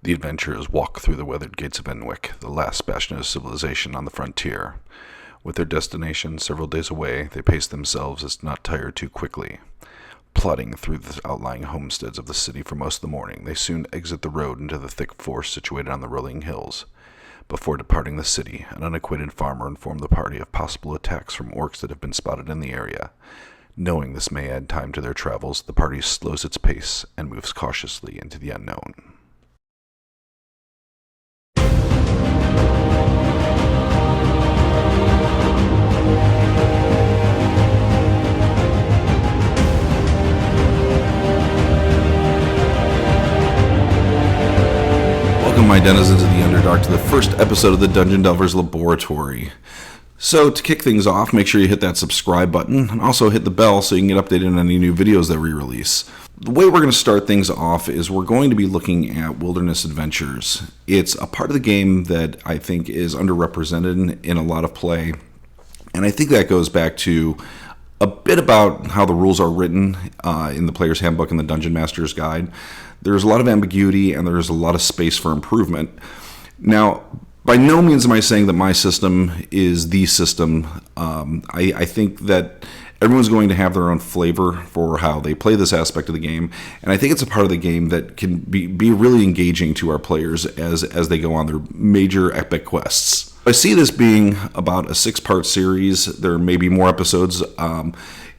The adventurers walk through the weathered gates of Enwick, the last bastion of civilization on the frontier. With their destination several days away, they pace themselves as not tired too quickly. Plodding through the outlying homesteads of the city for most of the morning, they soon exit the road into the thick forest situated on the rolling hills. Before departing the city, an unacquainted farmer informed the party of possible attacks from orcs that have been spotted in the area. Knowing this may add time to their travels, the party slows its pace and moves cautiously into the unknown. Welcome, my denizens of the Underdark, to the first episode of the Dungeon Delvers Laboratory. So, to kick things off, make sure you hit that subscribe button, and also hit the bell so you can get updated on any new videos that we release. The way we're going to start things off is we're going to be looking at wilderness adventures. It's a part of the game that I think is underrepresented in a lot of play, and I think that goes back to a bit about how the rules are written in the Player's Handbook and the Dungeon Master's Guide. There's a lot of ambiguity and there's a lot of space for improvement. Now, by no means am I saying that my system is the system. I think that everyone's going to have their own flavor for how they play this aspect of the game, and I think it's a part of the game that can be really engaging to our players as they go on their major epic quests. I see this being about a 6-part series. There may be more episodes,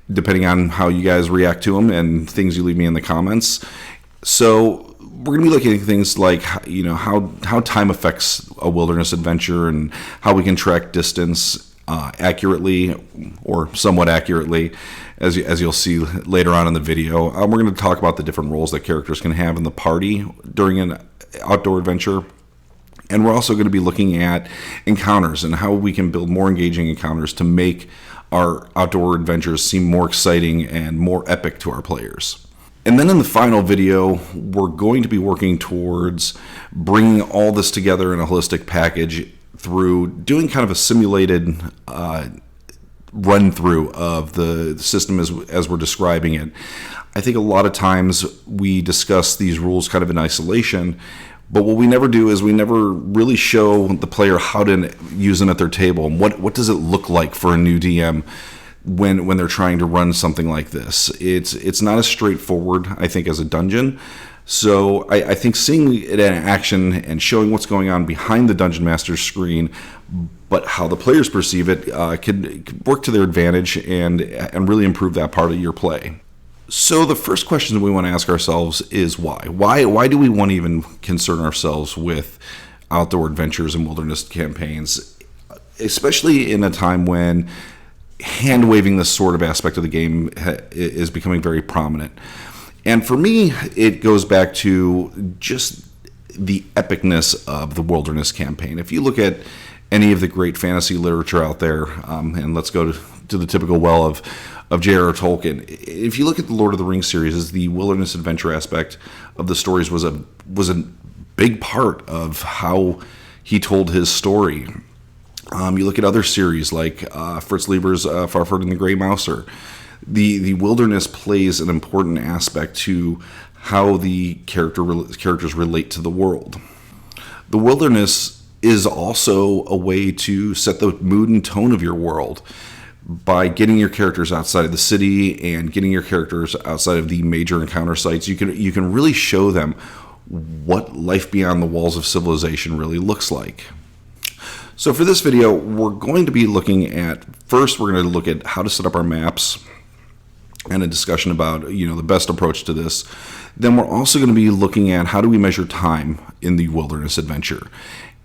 depending on how you guys react to them and things you leave me in the comments. So we're going to be looking at things like, how time affects a wilderness adventure and how we can track distance accurately or somewhat accurately, as you'll see later on in the video. We're going to talk about the different roles that characters can have in the party during an outdoor adventure. And we're also going to be looking at encounters and how we can build more engaging encounters to make our outdoor adventures seem more exciting and more epic to our players. And then in the final video, we're going to be working towards bringing all this together in a holistic package through doing kind of a simulated run-through of the system as we're describing it. I think a lot of times we discuss these rules kind of in isolation, but what we never do is we never really show the player how to use them at their table. And what does it look like for a new DM when they're trying to run something like this? It's not as straightforward, I think, as a dungeon. So I think seeing it in action and showing what's going on behind the Dungeon Master's screen, but how the players perceive it, could work to their advantage and really improve that part of your play. So the first question we want to ask ourselves is why? Why do we want to even concern ourselves with outdoor adventures and wilderness campaigns, especially in a time when hand-waving this sort of aspect of the game is becoming very prominent? And for me, it goes back to just the epicness of the wilderness campaign. If you look at any of the great fantasy literature out there, and let's go to the typical well of J.R.R. Tolkien. If you look at the Lord of the Rings series, the wilderness adventure aspect of the stories was a big part of how he told his story. You look at other series like Fritz Lieber's Farford and the Grey Mouser. The wilderness plays an important aspect to how the characters relate to the world. The wilderness is also a way to set the mood and tone of your world by getting your characters outside of the city and getting your characters outside of the major encounter sites. You can really show them what life beyond the walls of civilization really looks like. So for this video, we're going to be looking at, first we're going to look at how to set up our maps and a discussion about the best approach to this. Then we're also going to be looking at how do we measure time in the wilderness adventure.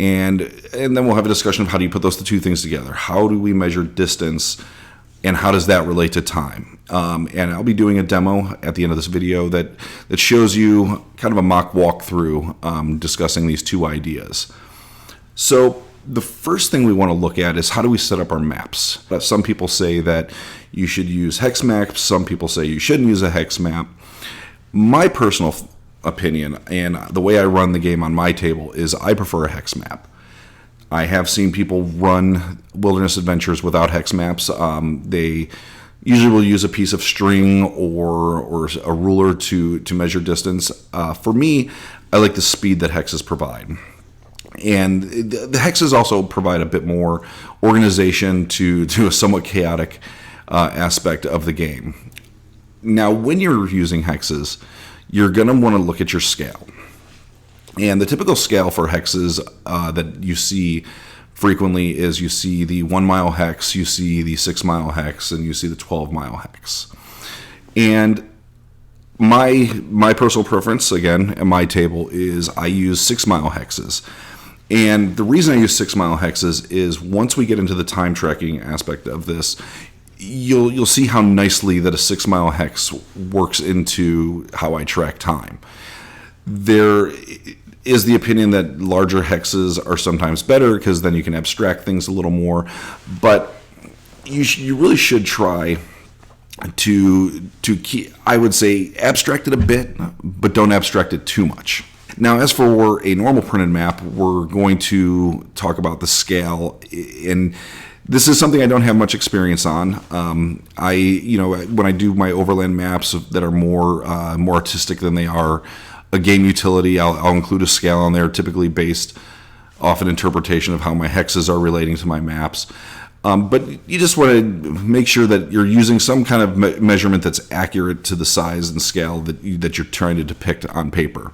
And then we'll have a discussion of how do you put those two things together. How do we measure distance and how does that relate to time? And I'll be doing a demo at the end of this video that shows you kind of a mock walkthrough discussing these two ideas. So the first thing we want to look at is how do we set up our maps. Some people say that you should use hex maps. Some people say you shouldn't use a hex map. My personal opinion and the way I run the game on my table is I prefer a hex map. I have seen people run wilderness adventures without hex maps. They usually will use a piece of string or a ruler to measure distance. For me, I like the speed that hexes provide. And the hexes also provide a bit more organization to a somewhat chaotic aspect of the game. Now, when you're using hexes, you're going to want to look at your scale. And the typical scale for hexes that you see frequently is you see the 1 mile hex, you see the 6 mile hex, and you see the 12 mile hex. And my personal preference, again, in my table, is I use 6 mile hexes. And the reason I use 6 mile hexes is once we get into the time tracking aspect of this, you'll see how nicely that a 6 mile hex works into how I track time. There is the opinion that larger hexes are sometimes better because then you can abstract things a little more, but you really should try to keep, I would say, abstract it a bit, but don't abstract it too much. Now, as for a normal printed map, we're going to talk about the scale, and this is something I don't have much experience on. When I do my overland maps that are more artistic than they are a game utility, I'll include a scale on there, typically based off an interpretation of how my hexes are relating to my maps. But you just want to make sure that you're using some kind of measurement that's accurate to the size and scale that you're trying to depict on paper.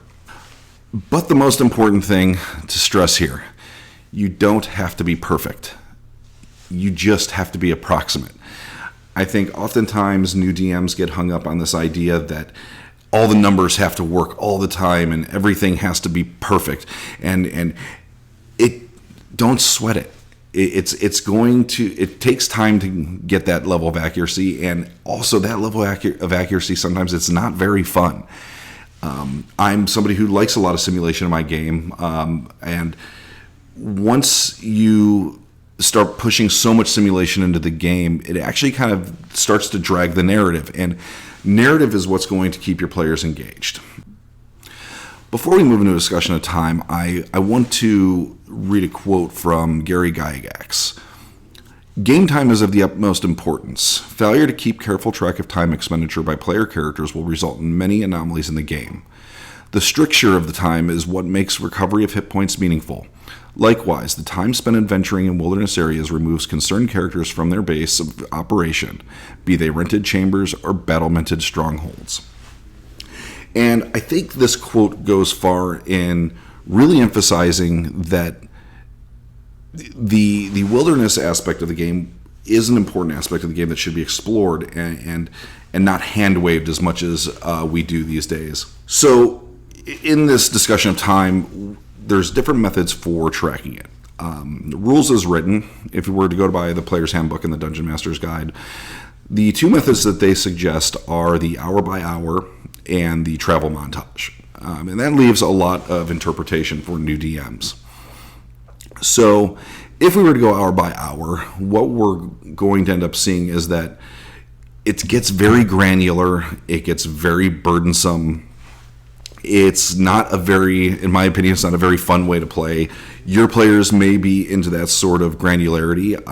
But the most important thing to stress here, you don't have to be perfect. You just have to be approximate. I think oftentimes new DMs get hung up on this idea that all the numbers have to work all the time and everything has to be perfect. And don't sweat it. It takes time to get that level of accuracy, and also that level of accuracy, sometimes it's not very fun. I'm somebody who likes a lot of simulation in my game, and once you start pushing so much simulation into the game, it actually kind of starts to drag the narrative, and narrative is what's going to keep your players engaged. Before we move into a discussion of time, I want to read a quote from Gary Gygax. Game time is of the utmost importance. Failure to keep careful track of time expenditure by player characters will result in many anomalies in the game. The stricture of the time is what makes recovery of hit points meaningful. Likewise, the time spent adventuring in wilderness areas removes concerned characters from their base of operation, be they rented chambers or battlemented strongholds. And I think this quote goes far in really emphasizing that the wilderness aspect of the game is an important aspect of the game that should be explored and not hand-waved as much as we do these days. So in this discussion of time, there's different methods for tracking it. The rules as written, if you were to go to buy the Player's Handbook and the Dungeon Master's Guide, the two methods that they suggest are the hour by hour and the travel montage. And that leaves a lot of interpretation for new DMs. So if we were to go hour by hour, what we're going to end up seeing is that it gets very granular, it gets very burdensome. It's not in my opinion, it's not a very fun way to play. Your players may be into that sort of granularity.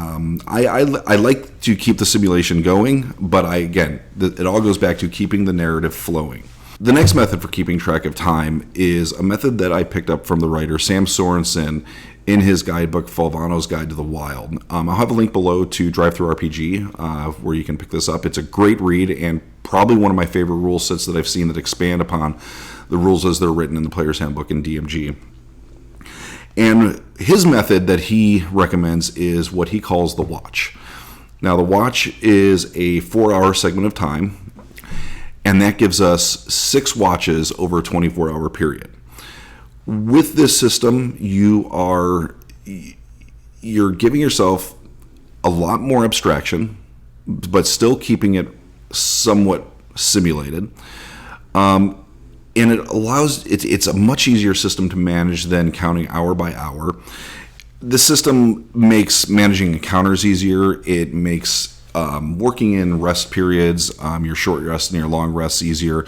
I like to keep the simulation going, but it all goes back to keeping the narrative flowing. The next method for keeping track of time is a method that I picked up from the writer Sam Sorensen in his guidebook, Fulvano's Guide to the Wild. I'll have a link below to DrivethruRPG where you can pick this up. It's a great read and probably one of my favorite rule sets that I've seen that expand upon the rules as they're written in the Player's Handbook and DMG. And his method that he recommends is what he calls the watch. Now, the watch is a 4-hour segment of time, and that gives us 6 watches over a 24-hour period. With this system, you're giving yourself a lot more abstraction, but still keeping it somewhat simulated. And it allows it's a much easier system to manage than counting hour by hour. The system makes managing encounters easier. It makes working in rest periods, your short rests and your long rests easier.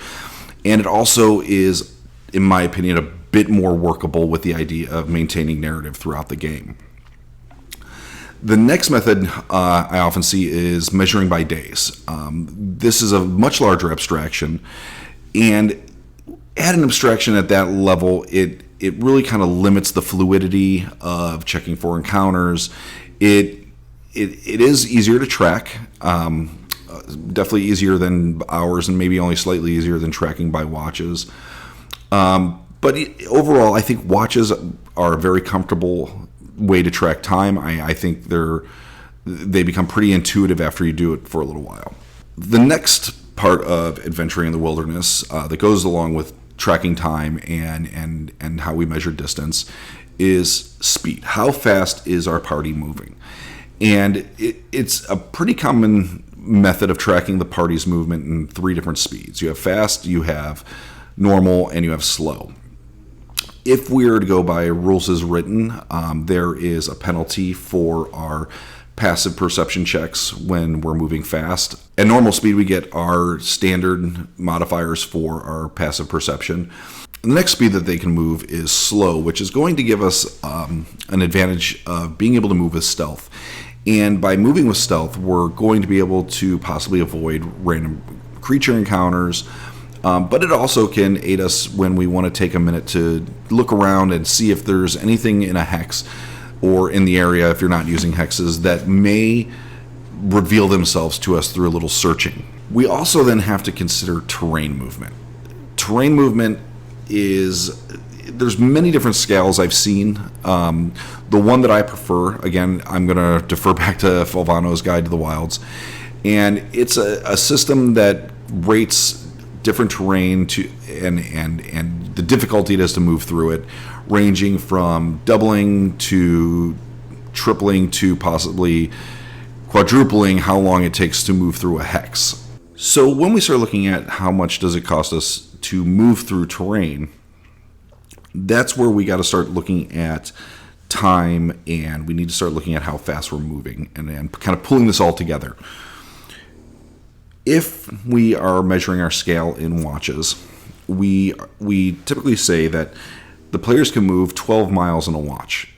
And it also is, in my opinion, a bit more workable with the idea of maintaining narrative throughout the game. The next method I often see is measuring by days. This is a much larger abstraction, and add an abstraction at that level, it really kind of limits the fluidity of checking for encounters. It is easier to track, definitely easier than hours, and maybe only slightly easier than tracking by watches. But overall, I think watches are a very comfortable way to track time. I think they become pretty intuitive after you do it for a little while. The next part of adventuring in the wilderness that goes along with tracking time and how we measure distance is speed. How fast is our party moving? And it's a pretty common method of tracking the party's movement in 3 different speeds. You have fast, you have normal, and you have slow. If we were to go by rules as written, there is a penalty for our passive perception checks when we're moving fast. At normal speed, we get our standard modifiers for our passive perception. The next speed that they can move is slow, which is going to give us an advantage of being able to move with stealth. And by moving with stealth, we're going to be able to possibly avoid random creature encounters. But it also can aid us when we want to take a minute to look around and see if there's anything in a hex or in the area, if you're not using hexes, that may reveal themselves to us through a little searching. We also then have to consider terrain movement. Terrain movement there's many different scales I've seen. The one that I prefer, again, I'm going to defer back to Fulvano's Guide to the Wilds, and it's a system that rates different terrain and the difficulty it is to move through it, ranging from doubling to tripling to possibly quadrupling how long it takes to move through a hex. So when we start looking at how much does it cost us to move through terrain, that's where we got to start looking at time, and we need to start looking at how fast we're moving and kind of pulling this all together. If we are measuring our scale in watches, we typically say that the players can move 12 miles in a watch.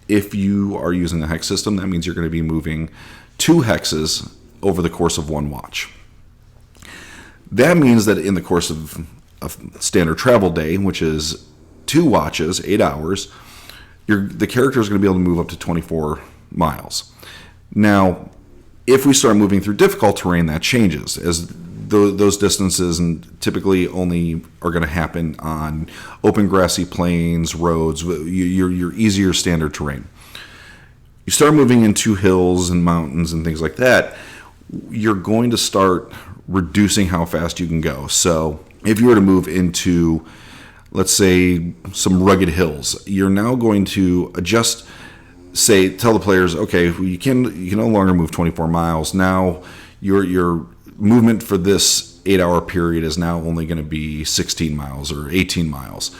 If you are using a hex system, that means you're going to be moving 2 hexes over the course of 1 watch. That means that in the course of a standard travel day, which is 2 watches, 8 hours, the character is going to be able to move up to 24 miles. Now, if we start moving through difficult terrain, that changes, as those distances and typically only are going to happen on open grassy plains, roads, your easier standard terrain. You start moving into hills and mountains and things like that, you're going to start reducing how fast you can go. So if you were to move into, let's say, some rugged hills, you're now going to adjust. Tell the players, okay, you can no longer move 24 miles. Now your movement for this 8-hour period is now only going to be 16 miles or 18 miles.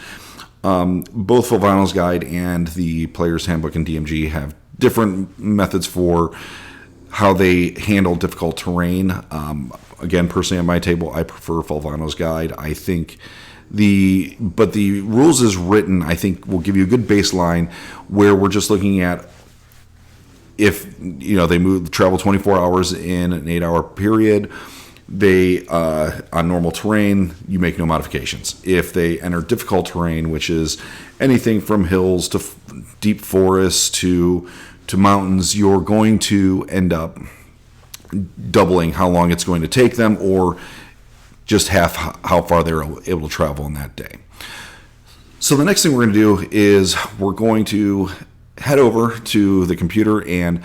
Both Fulvano's Guide and the Player's Handbook and DMG have different methods for how they handle difficult terrain. Again, personally, on my table, I prefer Fulvano's Guide. I think but the rules as written, I think, will give you a good baseline where we're just looking at if they travel 24 hours in an 8-hour period. They on normal terrain, you make no modifications. If they enter difficult terrain, which is anything from hills to deep forests to mountains, you're going to end up doubling how long it's going to take them, or just half how far they're able to travel in that day. So the next thing we're going to do is we're going to head over to the computer, and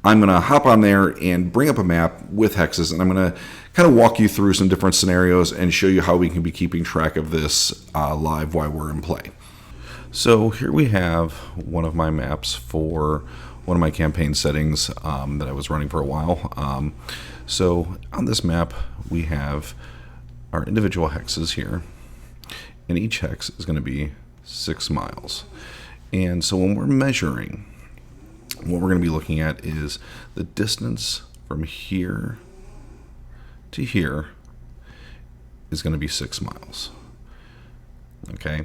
I'm going to hop on there and bring up a map with hexes, and I'm going to kind of walk you through some different scenarios and show you how we can be keeping track of this live while we're in play. So here we have one of my maps for one of my campaign settings that I was running for a while. So on this map, we have our individual hexes here, and each hex is going to be 6 miles. And so when we're measuring, what we're going to be looking at is the distance from here to here is going to be 6 miles. Okay,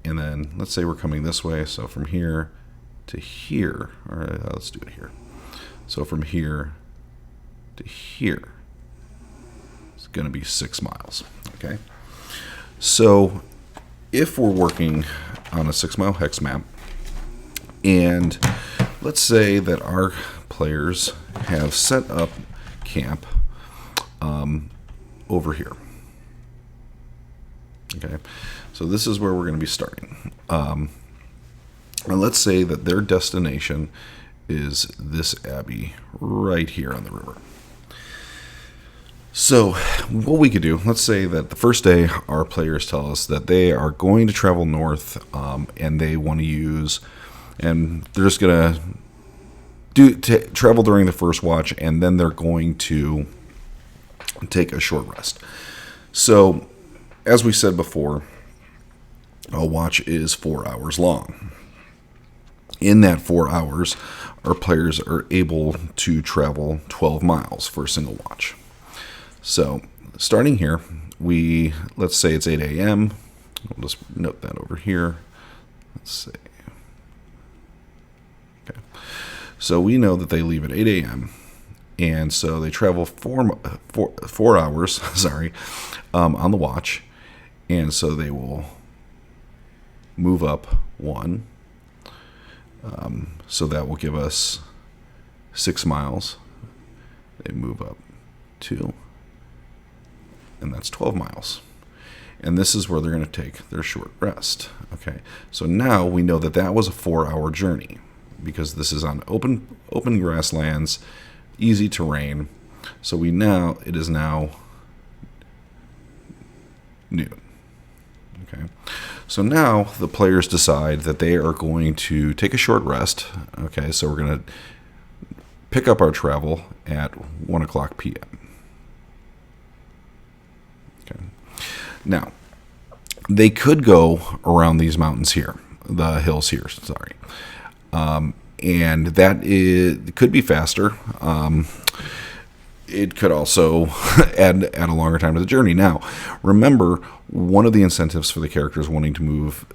and then let's say we're coming this way, so from here to here, all right, let's do it here. So from here to here, it's going to be 6 miles. Okay, so if we're working on a 6-mile hex map, and let's say that our players have set up camp over here. Okay, so this is where we're going to be starting. And let's say that their destination is this abbey right here on the river. So what we could do, let's say that the first day our players tell us that they are going to travel north, and they want to use, and they're just going to travel during the first watch, and then they're going to take a short rest. So as we said before, a watch is 4 hours long. In that 4 hours, our players are able to travel 12 miles for a single watch. So starting here, let's say it's 8 a.m. We'll just note that over here. Let's see. Okay. So we know that they leave at 8 a.m. And so they travel 4 hours, sorry, on the watch. And so they will move up 1. So that will give us 6 miles. They move up 2. And that's 12 miles. And this is where they're going to take their short rest. Okay, so now we know that that was a 4-hour journey because this is on open grasslands, easy terrain. So it is now noon. Okay, so now the players decide that they are going to take a short rest. Okay, so we're going to pick up our travel at 1 o'clock p.m. Okay. Now, they could go around these mountains here, the hills here, sorry. And that could be faster. It could also add a longer time to the journey. Now, remember, one of the incentives for the characters wanting to move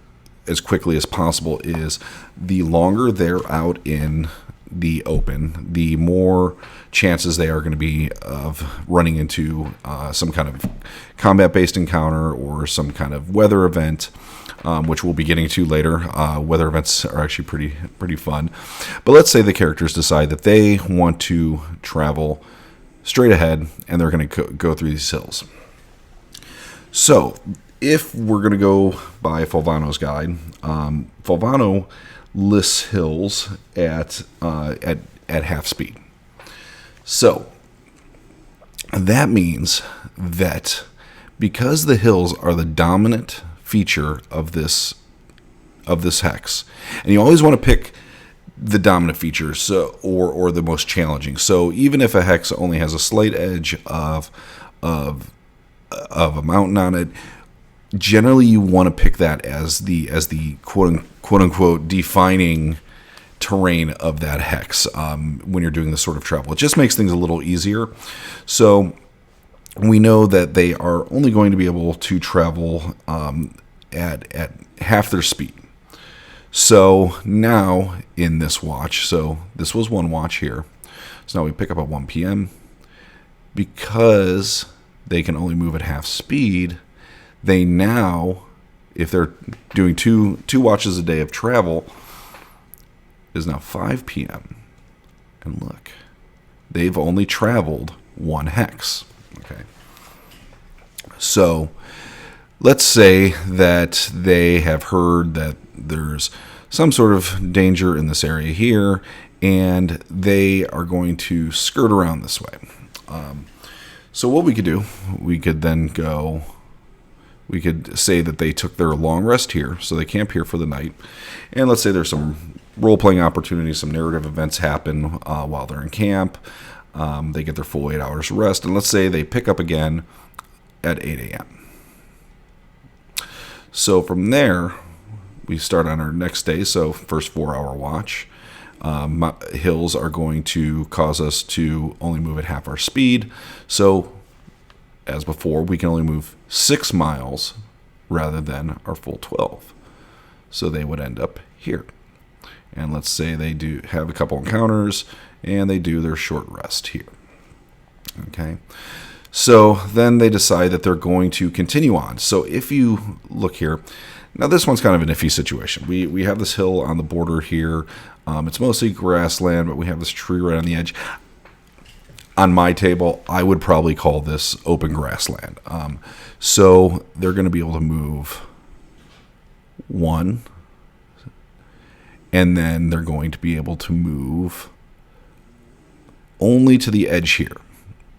as quickly as possible is the longer they're out in the open, the more chances they are going to be of running into some kind of combat-based encounter or some kind of weather event, which we'll be getting to later. Weather events are actually pretty fun. But let's say the characters decide that they want to travel straight ahead and they're going to go through these hills. So if we're going to go by Fulvano's guide, Fulvano lists hills at half speed. So that means that because the hills are the dominant feature of this hex, and you always want to pick the dominant feature, or the most challenging. So even if a hex only has a slight edge of a mountain on it, generally you want to pick that as the quote unquote defining terrain of that hex when you're doing this sort of travel. It just makes things a little easier. So we know that they are only going to be able to travel at half their speed. So now in this watch, so this was one watch here. So now we pick up at 1 p.m. Because they can only move at half speed, they now, if they're doing two watches a day of travel, is now 5 p.m. And look, they've only traveled 1 hex. Okay. So let's say that they have heard that there's some sort of danger in this area here, and they are going to skirt around this way. So what we could do, we could say that they took their long rest here, so they camp here for the night, and let's say there's some role-playing opportunities, some narrative events happen while they're in camp. They get their full 8 hours rest, and let's say they pick up again at 8 a.m. So from there, we start on our next day, so first 4-hour watch. Hills are going to cause us to only move at half our speed. So, as before, we can only move 6 miles rather than our full 12. So they would end up here. And let's say they do have a couple encounters and they do their short rest here. Okay. So then they decide that they're going to continue on. So if you look here, Now this one's kind of an iffy situation. We have this hill on the border here. It's mostly grassland, but we have this tree right on the edge. On my table, I would probably call this open grassland. So they're going to be able to move 1, and then they're going to be able to move only to the edge here,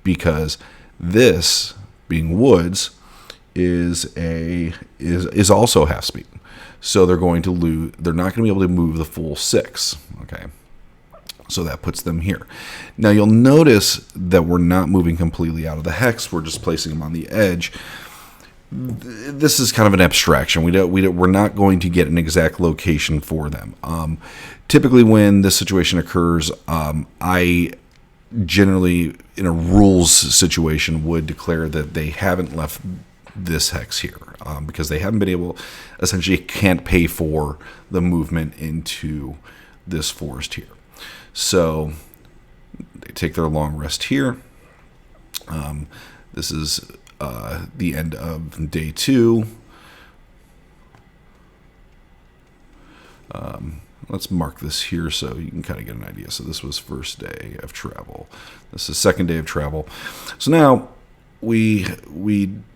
because this, being woods, is also half speed. So they're going to lose. They're not going to be able to move the full 6. Okay. So that puts them here. Now you'll notice that we're not moving completely out of the hex. We're just placing them on the edge. This is kind of an abstraction. We're not going to get an exact location for them. Typically, when this situation occurs, I generally, in a rules situation, would declare that they haven't left this hex here because they haven't been able, essentially can't pay for the movement into this forest here. So they take their long rest here. This is the end of day 2. Let's mark this here so you can kind of get an idea. So this was first day of travel. This is second day of travel. So now we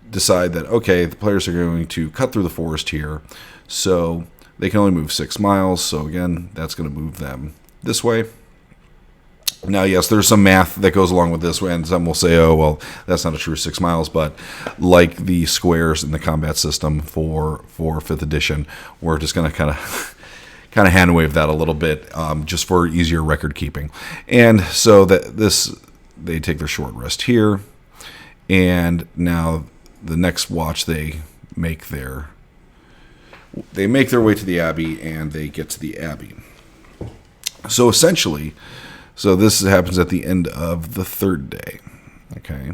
decide that, okay, the players are going to cut through the forest here. So they can only move 6 miles. So again, that's going to move them this way. Now, yes, there's some math that goes along with this, and some will say, oh, well, that's not a true 6 miles, but like the squares in the combat system for 5th edition, we're just going to kind of hand wave that a little bit just for easier record keeping. And so that they take their short rest here, and now the next watch they make their way to the Abbey, and they get to the Abbey. So essentially, so this happens at the end of the 3rd day. Okay.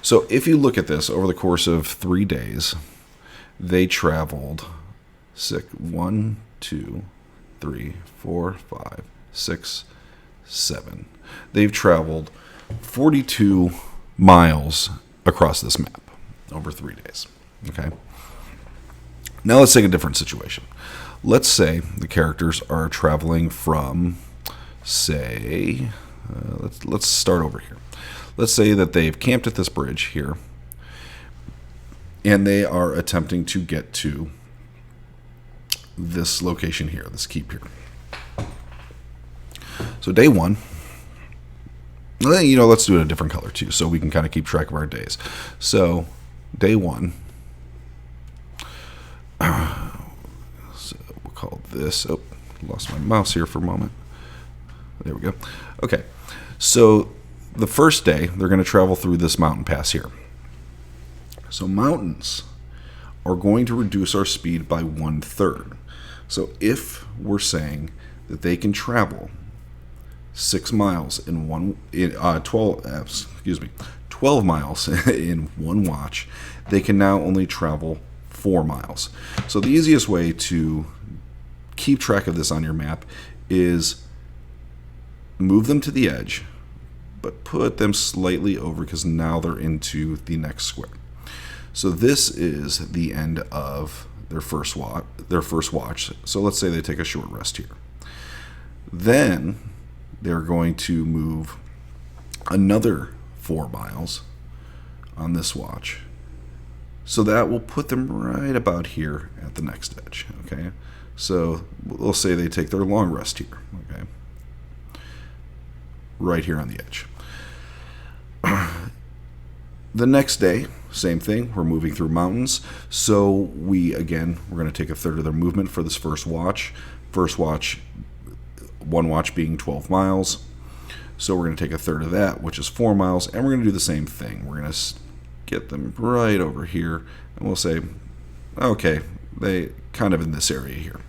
So if you look at this over the course of 3 days, they traveled 1, 2, 3, 4, 5, 6, 7. They've traveled 42 miles across this map over 3 days. Okay. Now let's take a different situation. Let's say the characters are traveling from, say, let's start over here. Let's say that they've camped at this bridge here, and they are attempting to get to this location here, this keep here. So day 1, let's do it a different color too, so we can kind of keep track of our days. So day 1, so we'll call this, lost my mouse here for a moment. There we go. Okay, so the first day, they're going to travel through this mountain pass here. So mountains are going to reduce our speed by 1/3. So if we're saying that they can travel 6 miles in 12 miles in one watch, they can now only travel 4 miles. So the easiest way to keep track of this on your map is move them to the edge, but put them slightly over because now they're into the next square. So this is the end of their first watch. So let's say they take a short rest here. Then they're going to move another 4 miles on this watch. So that will put them right about here at the next edge. Okay. So we'll say they take their long rest here. Okay. Right here on the edge. The next day, same thing. We're moving through mountains. So we're going to take 1/3 of their movement for this first watch. First watch, one watch being 12 miles. So we're going to take 1/3 of that, which is 4 miles, and we're going to do the same thing. We're going to get them right over here, and we'll say, okay, they kind of in this area here.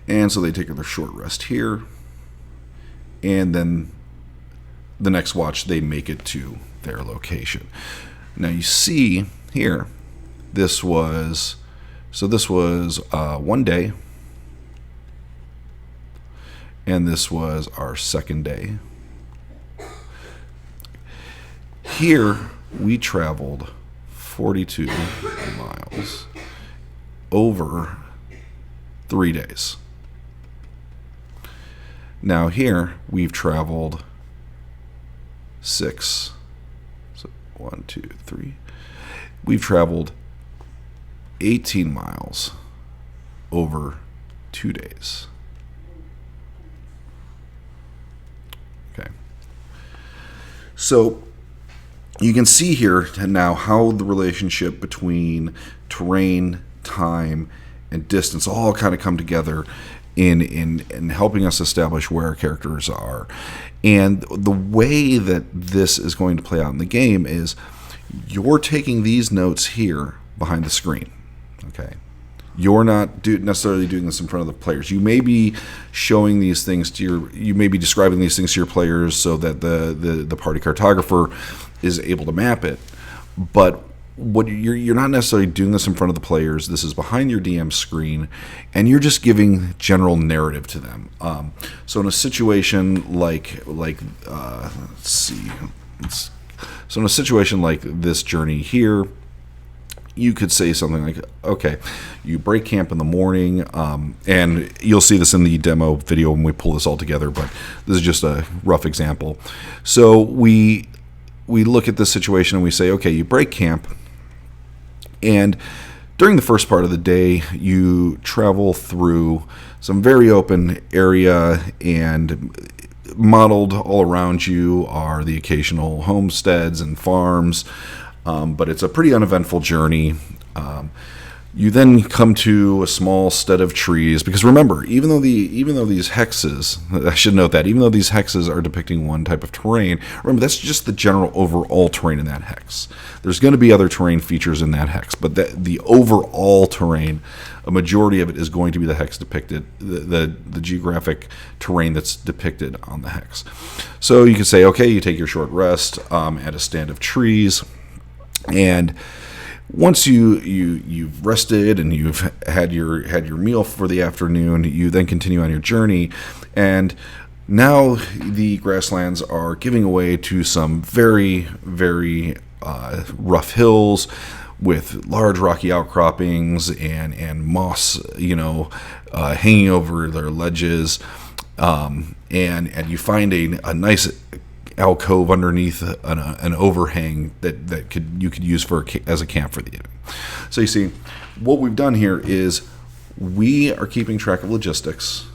And so they take their short rest here, and then the next watch they make it to their location. Now you see here, this was 1 day, and this was our second day. Here we traveled 42 miles, over 3 days. Now here we've traveled 6. So 1, 2, 3. We've traveled 18 miles over 2 days. Okay. So you can see here now how the relationship between terrain, time, and distance all kind of come together in helping us establish where our characters are. And the way that this is going to play out in the game is you're taking these notes here behind the screen. Okay. You're not necessarily doing this in front of the players. You may be showing these things to you may be describing these things to your players so that the party cartographer is able to map it. But what you're not necessarily doing this in front of the players. This is behind your DM screen, and you're just giving general narrative to them. So in a situation like let's see, so in a situation like this journey here, you could say something like, okay, you break camp in the morning, and you'll see this in the demo video when we pull this all together, but this is just a rough example. So we look at this situation and we say, okay, you break camp, and during the first part of the day, you travel through some very open area, and modeled all around you are the occasional homesteads and farms, but it's a pretty uneventful journey. You then come to a small stead of trees, because remember, even though these hexes, I should note that, even though these hexes are depicting one type of terrain, remember that's just the general overall terrain in that hex. There's going to be other terrain features in that hex, but the overall terrain, a majority of it is going to be the hex depicted, the geographic terrain that's depicted on the hex. So you can say, okay, you take your short rest at a stand of trees, and once you've rested and you've had your meal for the afternoon, you then continue on your journey, and now the grasslands are giving away to some very, very rough hills with large rocky outcroppings and moss, hanging over their ledges, and you find a nice alcove underneath an overhang that you could use as a camp for the evening. So you see, what we've done here is we are keeping track of logistics.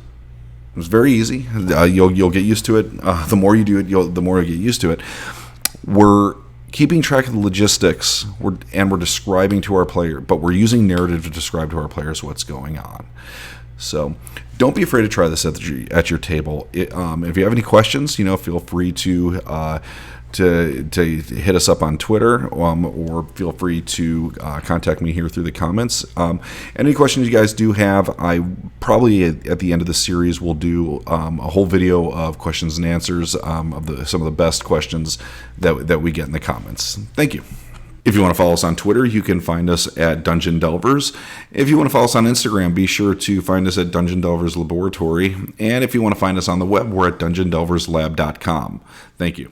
It's very easy. You'll get used to it. The more you do it, the more you get used to it. We're keeping track of the logistics, and we're describing to our player, but we're using narrative to describe to our players what's going on. So don't be afraid to try this at your table. If you have any questions, feel free to hit us up on Twitter, or feel free to contact me here through the comments. Any questions you guys do have, I probably at the end of the series will do a whole video of questions and answers of some of the best questions that we get in the comments. Thank you. If you want to follow us on Twitter, you can find us at Dungeon Delvers. If you want to follow us on Instagram, be sure to find us at Dungeon Delvers Laboratory. And if you want to find us on the web, we're at DungeonDelversLab.com. Thank you.